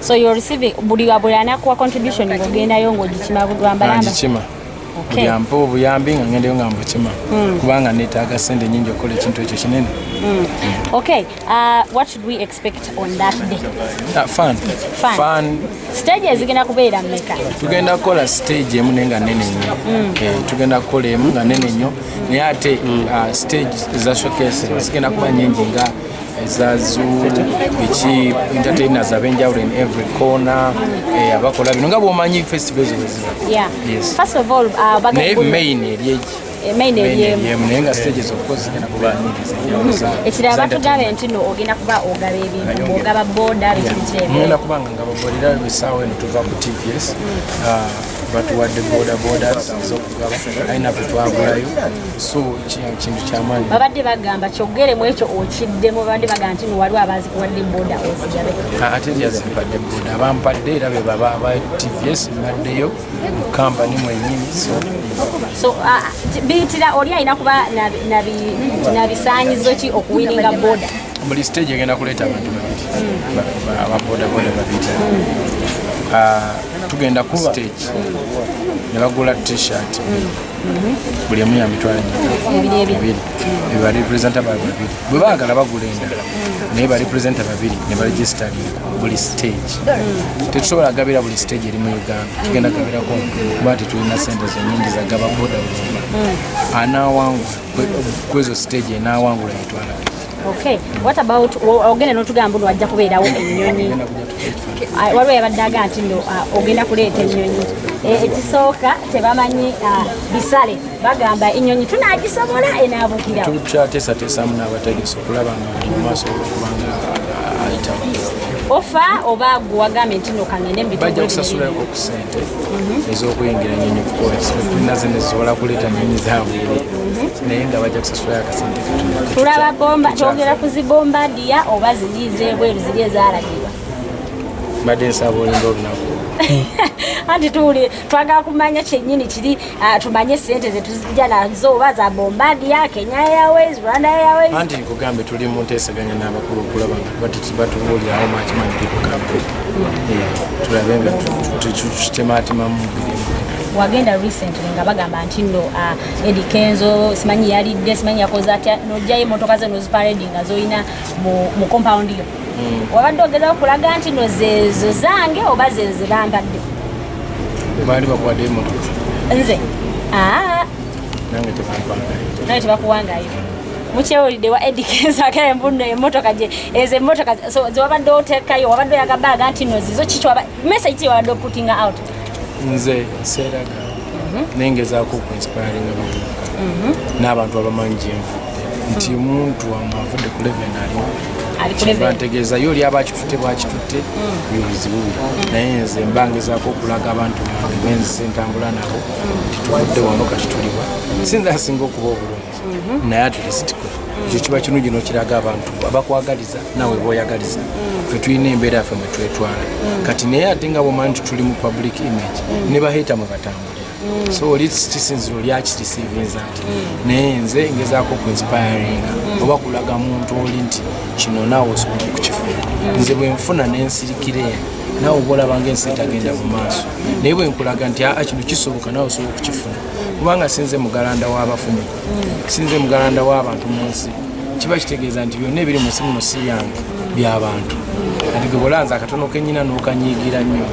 So you're receiving buli wabulana kwa contribution ngogenda yongo jichima kugamba yamba. Jichima. Okay. Buyampo buyambi nga ngende nga mbuchima. Kubanga netaga sente nyingi okole kintu ekyo kinene. Okay. What should we expect on that day? Fun. Stage ezigenda kubeera mmeka? Tugenda kola stage emu nenga nene nnyo. Tugenda kola emu nga nene nnyo. Naye ate stage za showcase zigenda kuba nyingi nga ezazu biki entertainers abenjawulo in every corner abakola bino nga bw'omanyi festivals weziba. Yes. First of all, main nenga stages of course zigenda kuba nyingi zenjawulo. Ekirala batugabe nti no ogenda kuba ogaba ebintu ogaba boda biki ngenda kubanga ngaba boda bisawe nituva ku TVS batuwadde boda zokugaba ayina bitwagulayo so kintu kyamaanyi babadde bagamba kyogere mu ekyo okiddemu babadde bagamba nti waliwo abazi kuwadde boda ozigabe ate yazimpadde boda abampadde era be baba aba TVS baddeyo mu kampani mwennyini so biitira oli ayina kuba nabisaanyizo ki okuwininga boda buli stage egenda kuleeta abantu babiri ababoda babiri tugenda ku stage ne bagula t-shirt buli emu ya mitwalo ebiri ba representa babiri bwe baagala bagula endala naye ba representa babiri ne baregistering buli stage tetusobola gabira buli stage eri mu Uganda tugenda gabirako kuba tetulina sente zenyingi zagaba boda anaawangula kwezo stage enaawangula yitwala. Okay, what about ogenda n'otugamba nti wajja kubeerawo ennyonyi waliwo yabadde aga nti no ogenda kuleeta ennyonyi ekisooka tebamanyi bisale bagamba ennyonyi tunaagisobola enaabukirawo tukyateesateesamu n'abategesi okulaba nga buli mu maaso olwokubanga ayitawo ofa oba gwe wagambye nti no kangende bajja kusasulako ku sente ez'okuyingira ennyonyi kukozi tulina zene zisobola kuleeta nnyonyi zaabwere naye nga bajja kusasula akasente tulaba bomba twogera kuzibombadiya oba ziriize ebweru ziri ezaalagirwa mbadde nsaba olinga olunaku anti twagala kumanya kyennyini kiri tumanye sente zetuzijja nazo oba za bombadiya Kenya Airways Rwanda Airways anti nkugambe tuli mu nteeseganya n'abakulu okulaba nga batubuulirawo makimanyi bikukampe tulabe nga tutemaatimamu wagenda recently nga bagamba nti no Eddie Kenzo simanyi yalidde simanyi yakoze atya nojjayo emmotoka ze noziparedi nga zoyina mu compound yo wabadde ogezaho kulaga nti no zezo zange oba zezo bambadde baali bakuwadde emmotoka nze nange tebakuwangayo mukyewulidde wa Eddie Kenzo akaya mbuno emmotoka gye ezo emmotoka zewabadde oteekayo wabadde oyagambaaga nti no zizo kiki message ki wabadde oputinga out nze seeraga nengezaako okuinspiring abavubuka n'abantu abamanyi gyenvudde nti muntu amavudde ku leven aliwo bantegeeza yo oli abakitutte bwakitutte yobuzibu naye nze mbangezaako okulaga abantu bange benzisa entambula nabo tituvudde wano kati tuliwa sinza asinga okuba obulungi naye atulisitiko ekyo kiba kirungi n'okiraga abantu abakwagaliza nawe boyagaliza ffe tulina embeera yaffe mwe twetwala kati naye ate nga bwomanyi nti tuli mu public image ne baheeta mwe batambulira so oli kisinziro lyakirisiivinza nti naye nze ngezaako okuinspiringa oba kulaga muntu oli nti kino naawe osobola okukifuna nze bwe nfuna n'ensirikira eno naawe oba olaba ng'ensi etagenda mu maaso naye bwe nkulaga nti kino kisoboka naawe osobola okukifuna kubanga sinze mugalanda w'abafumu sinze mugalanda w'abantu mu nsi kiba kitegeeza nti byonna ebiri mu nsi muno si byange by'abantu ati gwe bolanza akatono kenyina n'okanyiigira nnyo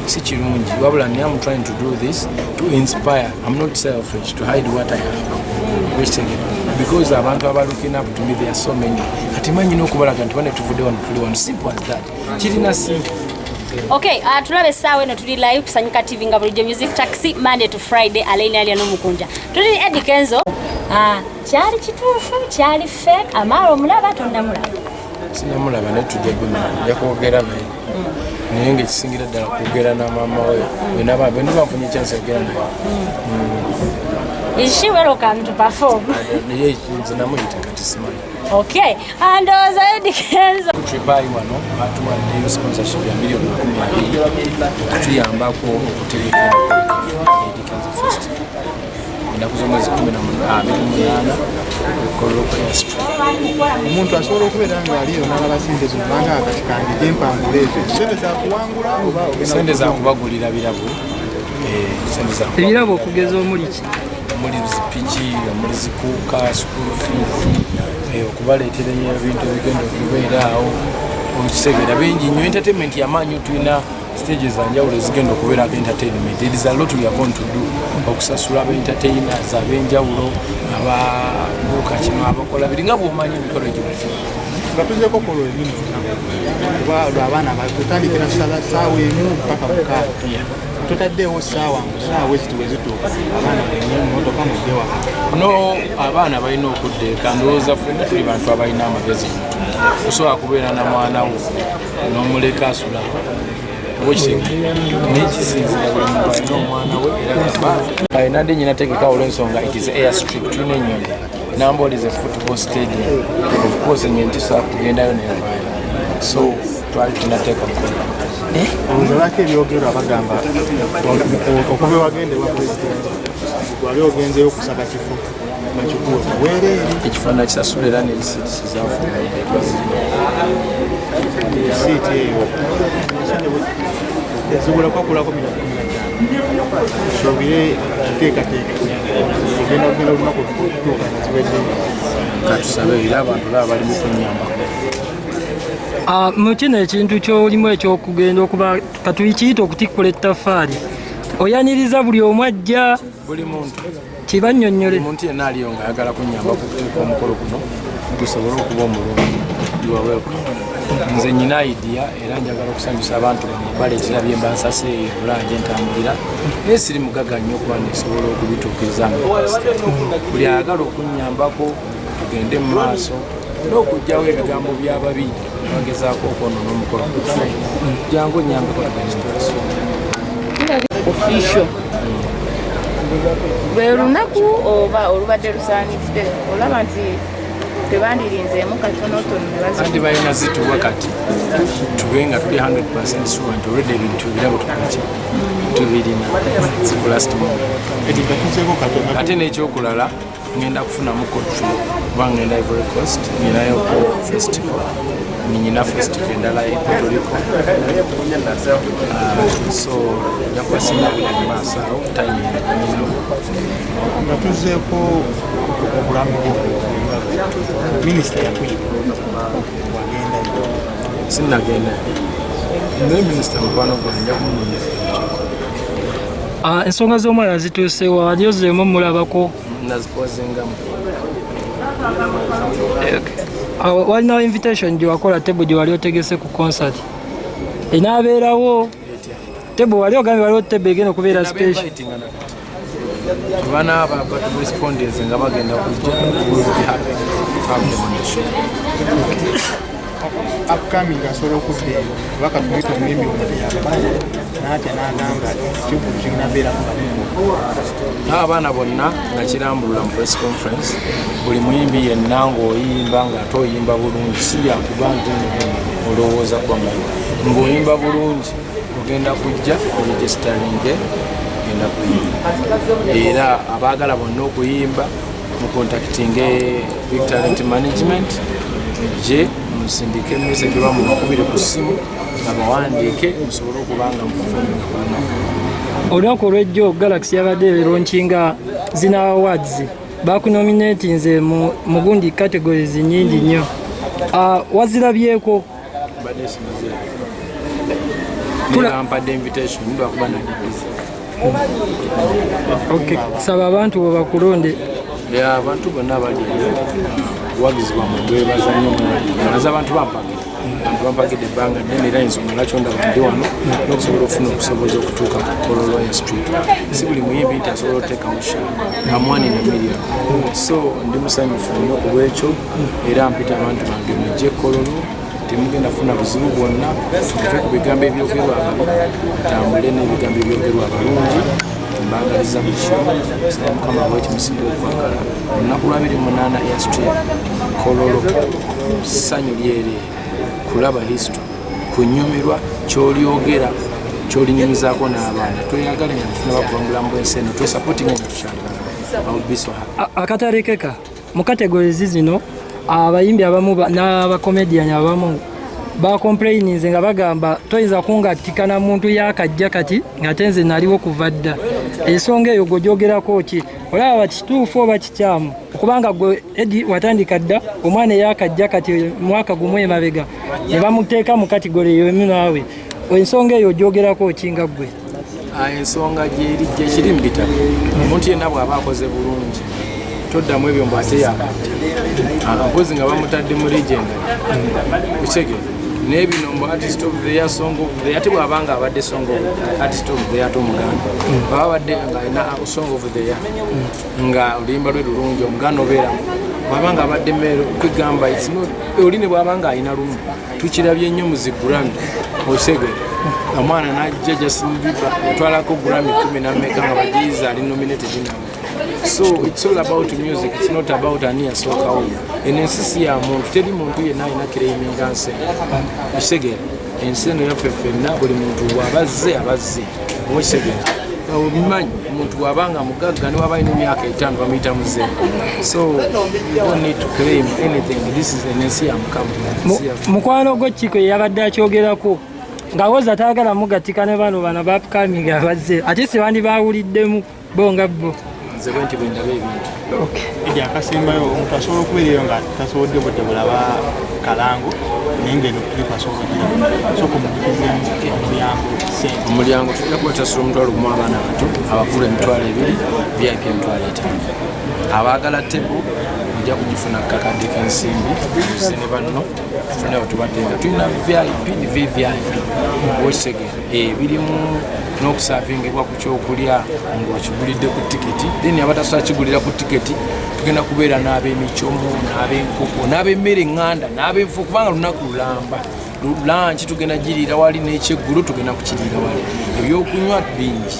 si kirungi wabula naye I'm trying to do this to inspire. I'm not selfish to hide what I have because abantu aba looking up to me there are so many kati manyi n'okubalaga nti bane tuvudde wano tuli wano simple as that kirina simple. Okay, tulabe essaawa eno tuli live Kusanyuka TV nga bulijjo Music Taxi Monday to Friday alaini alya n'omukunja tuli Eddie Kenzo kyali kituufu kyali fake amaalo omulaba tonnamulaba sinamulaba naye tujja bimanya kwogera naye naye ng'ekisingira ddala kwogera na maama we wenaba bwe ndibafunye chance yogera naye is she welcome to perform naye nze namuyita kati simanyi. Okay, and Eddie Kenzo Tripai wano batuwaddeyo sponsorship ya milioni 20 okutuyambako okutegeka Eddie Kenzo Festival ennaku z'omwezi 28 Kololo Airstrip. Omuntu asobola okubeera ng'aliyo n'alaba sente zino nanga akati kange gyempangula ezo sente zakuwangula oba sente zakubagulira birabo ebirabo okugeza omuli ki omuli zipiki omuli zikuuka school fees okubaleetera ebintu ebigenda okubeeraawo okitegeera bingi nnyo entertainment yamaanyi tulina stages zanjawulo ezigenda okubeerako entertainment. There is a lot we are going to do okusasula abaentertainers ab'enjawulo ababuuka kino abakola biri nga bw'omanyi emikolo egibati nga tuzeeko kolo ebino kuba abaana batutandikira saawa emu mpaka mukaaga tutaddeewo saawa ezituwe zituuka abaana mmotoka mudde waka no abaana balina okuddeeka ndowooza ffenna tuli bantu abalina amagezi osobola kubeera na mwana wo n'omuleka asula nekisinzira buli muntu alina omwana we era nadde nyina tegeka olw'ensonga it is Airstrip tulina ennyonyi Namboole is a football stadium of course ennyonyi tusobola kugendayo nevayo so twali tunateeka mukola oluzalako ebyogerwa bagamba okuva wagendebwa pulezidenti wali ogenzeyo okusaba kifo bakikuwe kuweereeri ekifo nakisasula era nerisiiti siiti eyo ezibula kwakulako sobire teekateeka ogenda olunaku tutuuka ziwedde katusabe era abantu baba bali mu kunyambako mu kino ekintu kyolimu ekyokugenda okuba katuyikiyita okutikkula ettaffaali oyaniriza buli omu ajja buli muntu kibannyonnyole omuntu yenna aliyo ng'ayagala kunyamba kuteeka omukolo guno gusobole okuba omulungi nze nyina idea era njagala okusanyusa abantu bange baleetera bye mbansase bulanje ntambulira naye siri mugaga nnyo okuba nesobola okubituukiriza buli ayagala okunyambako tugende mu maaso n'okugyawo ebigambo by'ababi bagezaako okwonoona omukolo gufe jangu onyambeko tugende mu maaso official lwe lunaku oba olubadde lusaanidde olaba nti tebandirinzeemu katonotono andi balina zituwa kati tube nga tuli 100% sure nti olwedde ebintu birabo tukaki tubirina zikulast ate n'ekyokulala ngenda kufunamu kotri kuba ngenda Ivory Coast nyinayo ko festival ninyina festival endala e Puerto Rico so njakubasinga buli maaso awo time yeraganyinawo nga tuzeeko obulamu bwo minisita yakuyita wagenda sinnagenda naye minisita mukwano gwange nja kumunyeza ensonga z'omwana zituuse wali ozeemu mulabako nazipozingamu walinawo invitation gye wakola tebo gye wali otegese ku concert enaabeerawo tebo wali ogambye waliwo tebo egenda okubeera special bana responders nga bagenda kujja upcoming asobola okudda eyo kubaka tumita omwemi omuteyaba naatya n'agamba kyobulo kiginabeera n'abaana bonna nga kirambulula mu press conference buli muyimbi yenna ng'oyimba ng'ate oyimba bulungi si byakuba nti olowooza kwamanyi ng'oyimba bulungi ogenda kujja oregisteringe genda kuyimba era abaagala bonna okuyimba mukontakitinge Big Talent Management je musindike message wa mukubire ku simu abawandiike musobole okubanga mukufuminga olunaku olw'ejjo Galaxy yabadde eronkinga zina awards bakunominatinze mu gundi categories nyingi nnyo wazirabyeko mpadde invitation ndwakuba nadibiza saba abantu bwe bakulonde abantu bonna bali kuwagizibwa mu gwebaza nnyo naza abantu bampagidde ebbanga ddene era ensonga lwaki ndaba ndi wano n'okusobola okufuna okusoboza okutuuka ku Kololo Airstrip si buli muyimbi nti asobola oteekamu shaa amwani na million so ndi musanyufu nnyo ku lwekyo era mpita abantu bange mujje Kololo temugenda funa buzibu bwonna tuve ku bigambo ebyogerwa ababi tutambule n'ebigambo ebyogerwa abalungi mbagaliza buli kimu saba mukama bwekimusinga okwagala olunaku lwa 28 Airstrip Kololo ssanyu lyereere kulaba history kunyumirwa kyolyogera kyolinyumizaako n'abaana tweyagale nga tufuna bakuva mu bulamu bw'ensi eno twesapotinga nga tukyalibana I would be so happy. Akatalekeka mu categories zino abayimbi abamu n'abakomediani abamu bakomplaininze nga bagamba toyinza kungattika na muntu yakajja kati nga tenze naliwo kuva dda. Ensonga eyo gwogerako ki? Olaba kituufu oba kikyamu? Kubanga gwe Eddie watandika dda omwana yakajja kati mwaka gumu emabega ne bamuteeka mu kategori eyo emu naawe. Ensonga eyo gyogerako ki nga ggwe? Ensonga gyekiri mu bitabo omuntu yenna bw'aba akoze bulungi toddamu ebyo mbu ate yakajja mpozi nga bamutadde mu legendary ukitegeera n'ebino mbu artist of the year song of the year ate bw'abanga abadde song of artist of the year ate omuganda baba abadde nga alina song of the year nga oluyimba lwe lulungi omuganda obeeramu bw'abanga abadde meero kwegamba oli ne bw'abanga alina lumu tukirabye nnyo mu zigurami okitegeera omwana najja Justin Bieber yatwalako Grammy 10 n'ameka nga bagiyiza ali nominated namu. So it's all about music, it's not about ani yasooka wo. Ensi ya muntu teri muntu yenna alina kireeminga nsi okitegeera ensi eno yaffe ffenna buli muntu bw'abazze okitegeera obimanyi omuntu bw'abanga mugagga ne waba alina emyaka 5 bamuyita muzeeyi. So you don't need to claim anything. This is ensi ya Mukama. Mukwano gwo Kiko yabadde akyogerako ngawoza taagala mugatika ne bano bapukamiga abazze ate se bandi bawuliddemu bonga bo nze bwenti bwendaba ebintu. Edi akasembayo omuntu asobola okubeerayo nga tasobodde budde bulaba kalango naye ngeno kuliko asobola ogira sooka omulyango tujja kubatasula omutwalo gumu abaana abato abakulu emitwalo 2 VIP emitwalo 5 abaagala tebo ojja kugifuna kakadde k'ensimbi ne banno tufune batubadde nga tulina VIP ne VVIP okitegeera birimu n'okusaavingibwa ku kyokulya ng'okigulidde ku tiketi then abatasobola kigulira ku tiketi tugenda kubeera n'ab'emicomo n'ab'enkoko n'ab'emmere eŋŋanda n'ab'enfu kubanga lunaku lulamba lanchi tugenda giriira wali n'ekyeggulu tugenda kukiriira wali ebyokunywa bingi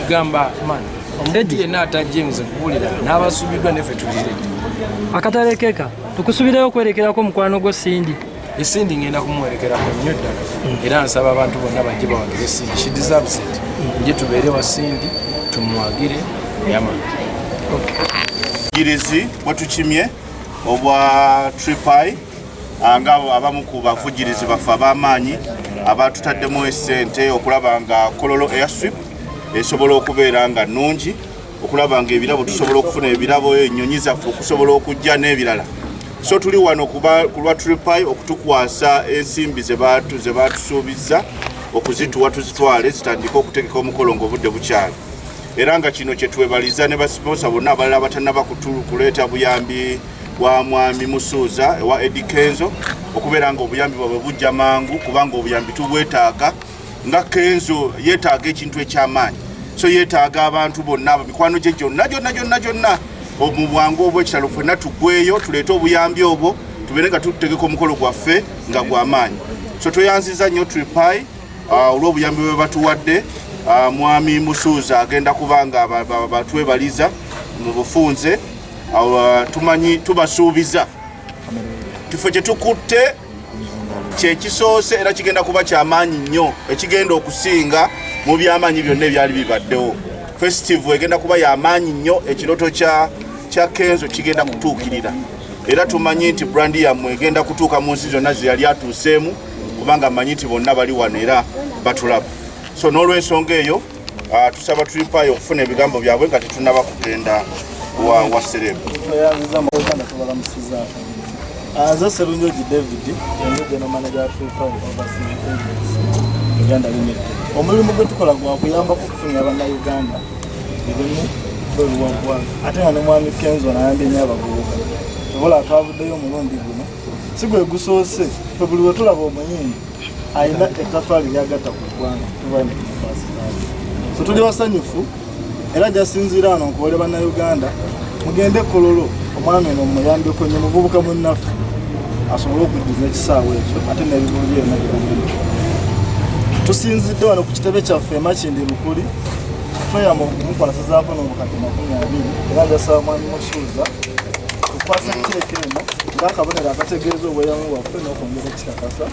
gamba man omuntu yenna atajje nze kubuulira n'abasubiddwa neffe tuliredde. Akatalekeka tukusubireyo okwerekerako mukwano gwo Cindy. Cindy ngenda kumwerekerako nnyo ddala era nsaba abantu bonna bajje bawagire Cindy. She deserves it. Nje tubeere wa Cindy tumuwagire yaman. Girizi watukimye obwa Tripai ngabo abamu ku bavugirizi baffe ab'amaanyi abatutaddemu essente okulaba nga Kololo Airstrip esobola okubeera nga nnungi okulaba nga ebirabo tusobola okufuna ebirabo ennyonyi zaffe okusobola okujja n'ebirala. So tuli wano ku lwa Tripai okutukwasa ensimbi ze batusuubiza okuzituwa tuzitwale zitandika okutegeka omukolo ng'obudde bukyali. Era nga kino kye twebaliza ne basponsa bonna abalala batannaba kuleeta buyambi bwa Mwami Musuuza ewa Eddie Kenzo okubeera nga obuyambi bwabwe bujja mangu kubanga obuyambi tubwetaaga nga Kenzo yeetaaga ekintu eky'amaanyi. So yeetaaga abantu bonna mikwano gye gyonna mu bwangu obwo ekitalo ffenna tuggweyo tuleete obuyambi obwo tubeere nga tutegeka omukolo gwaffe nga gw'amaanyi. So tweyanziza nnyo Tripai olw'obuyambi bwe batuwadde. Mwami Musuuza agenda kubanga batwebaliza mu bufunze tumanyi tubasuubiza kifo kye tukutte kyekisoose era kigenda kuba ky'amaanyi nnyo ekigenda okusinga mu by'amaanyi byonna ebyali bibaddewo. Festival egenda kuba y'amaanyi nnyo ekiroto kya Kenzo kigenda kutuukirira era tumanyi nti brandi yammwe egenda kutuuka mu nsi zonna ze yali atuuseemu kubanga mmanyi nti bonna bali wano era batulaba. So n'olw'ensonga eyo tusaba Tripai okufuna ebigambo byabwe nga tetunnaba kugenda wa Serebu. Nze Serunjogi David engege manager wa Tripai Uganda Limited. Omulimu gwe tukola gwa kuyambako okufunira Bannayuganda ebirimu bweluwagwa ate nga ne Mwami Kenzo n'ayambye nnyo abavubuka. Obola twavuddeyo omulundi guno si gwe gusoose ffe buli we tulaba omuyimbi ayina ettaffaali lyagatta ku ggwanga tuvayo mukifaasinaali. So tuli basanyufu era gyasinziira wano nkuwole Bannayuganda mugende Kololo omwami ono muyambeko nnyo muvubuka munnaffe asobole okuddiza ekisaawe ekyo ate n'ebibulo byonna byonna. Tusinzidde wano ku kitebe kyaffe Makindi Lukuli tweyamba okumukwasizaako n'obukadde 20 era njasaba Mwami Musuuza tukwasa keeki eno ng'akabonero akategeeza obweyamo bwaffe n'okwongera ekikakasa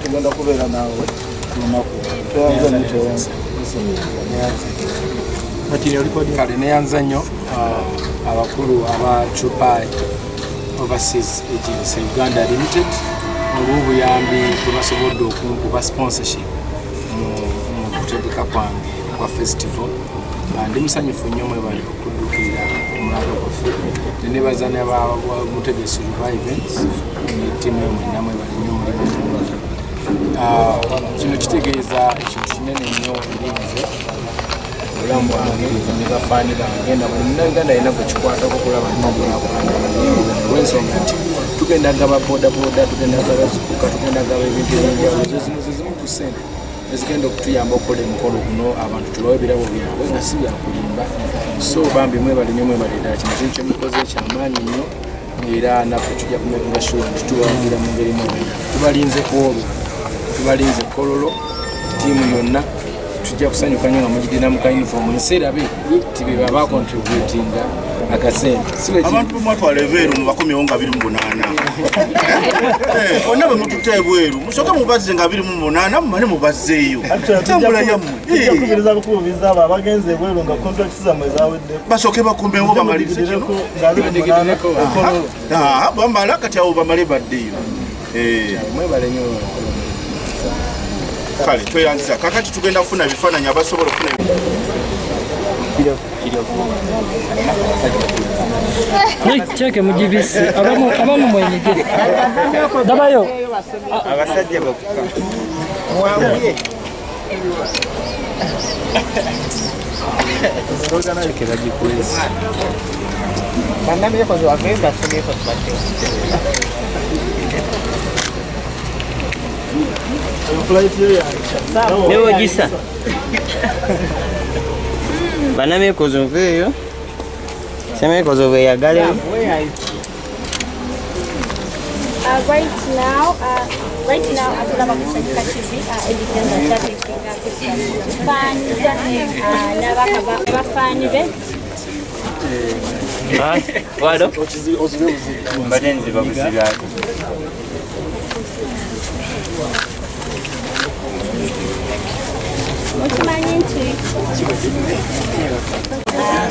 tugenda kubeera naawe ku lunaku tweyanza nnyo tweyanza. kale neyanza nnyo abakulu aba Trupai Overseas Agency Uganda Limited olw'obuyambi bwe basobodde okunkuba sponsorship mu kutegeka kwange kwa festival. Ndi musanyufu nnyo mwebali okuddukira omulalo gwaffe nenebaza n'abamutegesi Events n'ettiimu yamwenna mwebali nnyo mulimu. Kino kitegeeza ekintu kinene nnyo erinze obulamu bwange ne bafaani bange na buli munnayuganda alina gwe kikwatako okulaba nolwensonga nti tugenda gaba bodaboda, tugenda gaba zikuka, tugenda gaba ebintu ebyenjawulo ezo zino zezimu ku ssente ezigenda okutuyamba okukola emikolo guno abantu tubawe ebirabo byabwe nga si byakulimba. So bambi mwebali nnyo mwebali ddala kino kintu kyemukoze kyamaanyi nnyo era naffe tujja kumekinga sure nti tuwagira mu ngeri mwebali tubalinze ku olwo tubalinze kololo tiimu yonna tujja kusanyuka nnyo nga mugidina mu kayunifomu enserabe tibe baba contributinga akasente abantu bemwatwala ebweru mu 28 bonna bwe mututta ebweru musooke mubazze nga 28 mumane mubazzeeyo tambula yammwe tukubiriza kukubiza abo abagenze ebweru nga contracts zammwe zawedde basooke bakombewo bamalirize kino bamala kati awo bamale baddeeyo mwebale nnyo kale tweyanziza kakati tugenda kufuna ebifaananyi abasobola okufuna cheke mujibisi abamu mwenyigire dabayo abasajja bakuka mwanguye cheke bagikwezi bandame yakoze wagenda sogeko tubate Leo gisa. Baname kozoveyo. Sema kozove ya gale. Right now, atulaba kusanyuka TV edikenza kyatekinga fans n'abafani be. Wado? Badenzi babuzira. Mukimanyi nti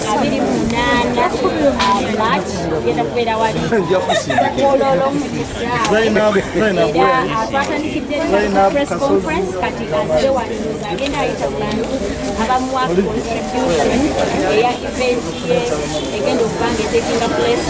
28 March genda kubeera wali kololo twatandikidde press conference kati azze waliza agenda ayita bantu abamuwa contribution eya event ye egenda okuba nga etekinga place